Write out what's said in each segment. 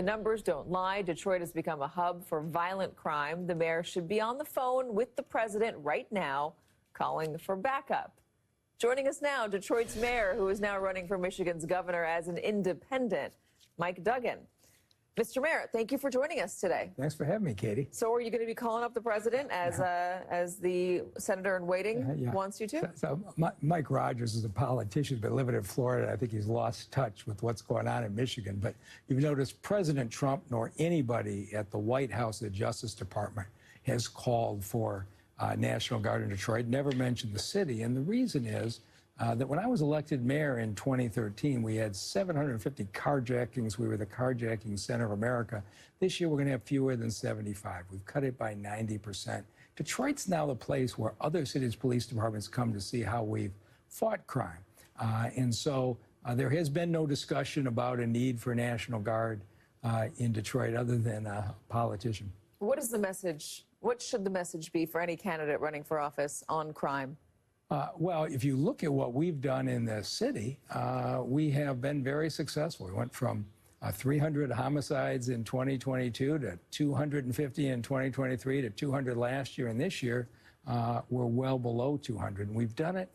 The numbers don't lie. Detroit has become a hub for violent crime. The mayor should be on the phone with the president right now, calling for backup. Joining us now, Detroit's mayor, who is now running for Michigan's governor as an independent, Mike Duggan. Mr. Mayor, thank you for joining us today. Thanks for having me, Katie. So are you going to be calling up the president as the senator in waiting wants you to? Mike Rogers is a politician, but living in Florida, I think he's lost touch with what's going on in Michigan. But you've noticed President Trump nor anybody at the White House, the Justice Department, has called for National Guard in Detroit, never mentioned the city. And the reason is that when I was elected mayor in 2013, we had 750 carjackings. We were the carjacking center of America. This year, we're going to have fewer than 75. We've cut it by 90%. Detroit's now the place where other cities' police departments come to see how we've fought crime. And so there has been no discussion about a need for National Guard in Detroit other than a politician. What is the message? What should the message be for any candidate running for office on crime? Well, if you look at what we've done in the city, we have been very successful. We went from 300 homicides in 2022 to 250 in 2023 to 200 last year. And this year, we're well below 200. And we've done it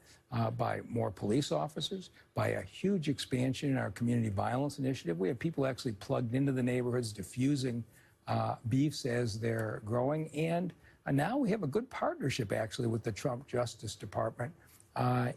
by more police officers, by a huge expansion in our community violence initiative. We have people actually plugged into the neighborhoods, diffusing beefs as they're growing. And now we have a good partnership, actually, with the Trump Justice Department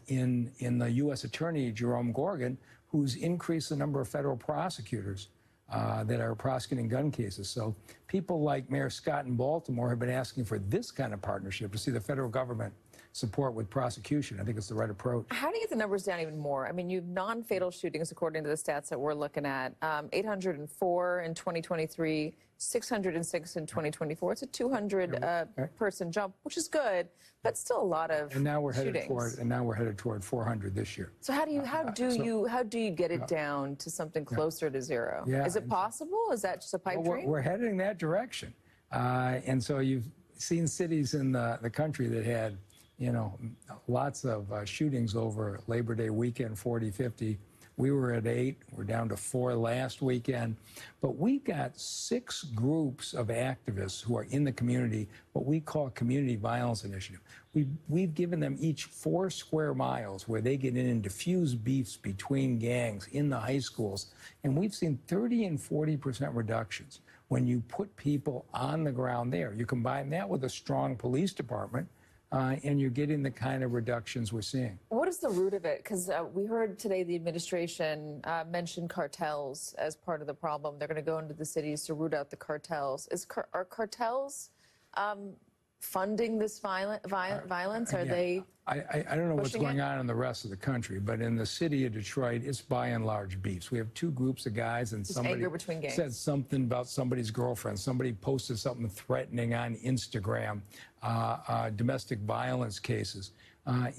in the U.S. Attorney, Jerome Gorgan, who's increased the number of federal prosecutors that are prosecuting gun cases. So people like Mayor Scott in Baltimore have been asking for this kind of partnership to see the federal government support with prosecution. I think it's the right approach. How do you get the numbers down even more? I mean, you have non-fatal shootings, according to the stats that we're looking at, 804 in 2023, 606 in 2024. It's a 200-person jump, which is good, but still a lot of and now we're shootings. headed toward 400 this year. So how do you get it down to something closer to zero? Yeah, is it possible? Is that just a pipe dream? We're heading that direction. And so you've seen cities in the country that had, you know, lots of shootings over Labor Day weekend, 40, 50. We were at 8. We're down to 4 last weekend. But we've got 6 groups of activists who are in the community, what we call Community Violence Initiative. We've given them each 4 square miles where they get in and diffuse beefs between gangs in the high schools. And we've seen 30 and 40% reductions when you put people on the ground there. You combine that with a strong police department, and you're getting the kind of reductions we're seeing. What is the root of it? Because we heard today the administration mention cartels as part of the problem. They're going to go into the cities to root out the cartels. Are cartels funding this violence? Are they? I don't know what's going on in the rest of the country, but in the city of Detroit, it's by and large beefs. We have 2 groups of guys, and somebody said something about somebody's girlfriend. Somebody posted something threatening on Instagram, domestic violence cases.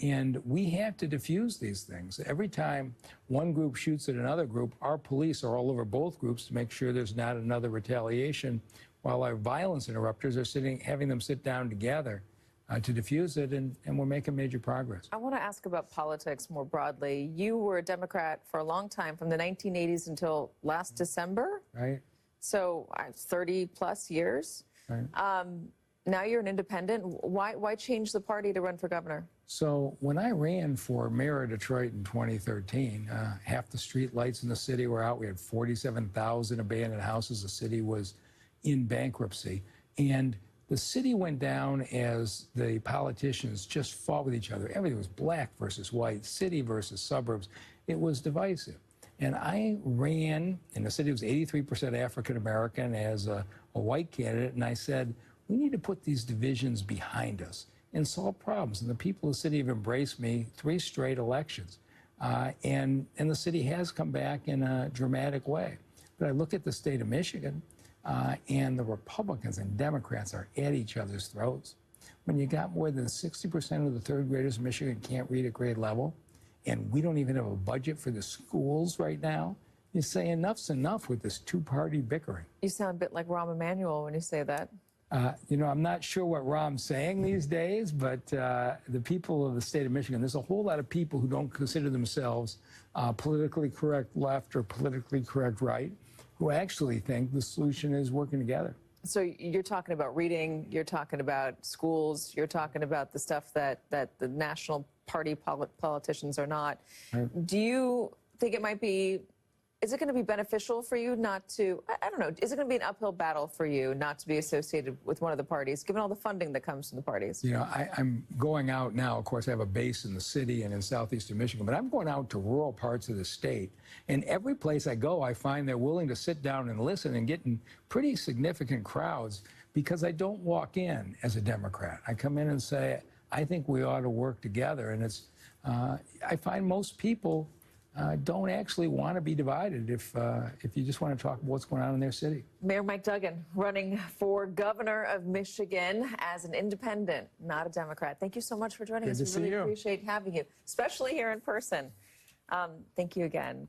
And we have to diffuse these things. Every time one group shoots at another group, our police are all over both groups to make sure there's not another retaliation, while our violence interrupters are having them sit down together to diffuse it, and we're making major progress. I want to ask about politics more broadly. You were a Democrat for a long time, from the 1980s until last December. Right. So 30-plus years. Right. Now you're an independent. Why change the party to run for governor? So when I ran for mayor of Detroit in 2013, half the street lights in the city were out. We had 47,000 abandoned houses. The city was in bankruptcy. And the city went down as the politicians just fought with each other. Everything was black versus white, city versus suburbs. It was divisive. And I ran, and the city was 83% African-American, as a white candidate, and I said, we need to put these divisions behind us and solve problems. And the people of the city have embraced me 3 straight elections. And the city has come back in a dramatic way. But I look at the state of Michigan, and the Republicans and Democrats are at each other's throats. When you got more than 60% of the 3rd graders in Michigan can't read at grade level, and we don't even have a budget for the schools right now, you say enough's enough with this 2-party bickering. You sound a bit like Rahm Emanuel when you say that. You know, I'm not sure what Rahm's saying these days, but the people of the state of Michigan, there's a whole lot of people who don't consider themselves politically correct left or politically correct right, who actually think the solution is working together. So you're talking about reading, you're talking about schools, you're talking about the stuff that the national party politicians are not. Right. Do you think it might be, is it going to be beneficial for you not to, I don't know, is it going to be an uphill battle for you not to be associated with one of the parties, given all the funding that comes from the parties? You know, I'm going out now. Of course, I have a base in the city and in southeastern Michigan, but I'm going out to rural parts of the state. And every place I go, I find they're willing to sit down and listen and get in pretty significant crowds because I don't walk in as a Democrat. I come in and say, I think we ought to work together. And it's, I find most people don't actually want to be divided if you just want to talk about what's going on in their city. Mayor Mike Duggan running for governor of Michigan as an independent, not a Democrat. Thank you so much for joining us. Good to We really see you. appreciate having you, especially here in person. Thank you again.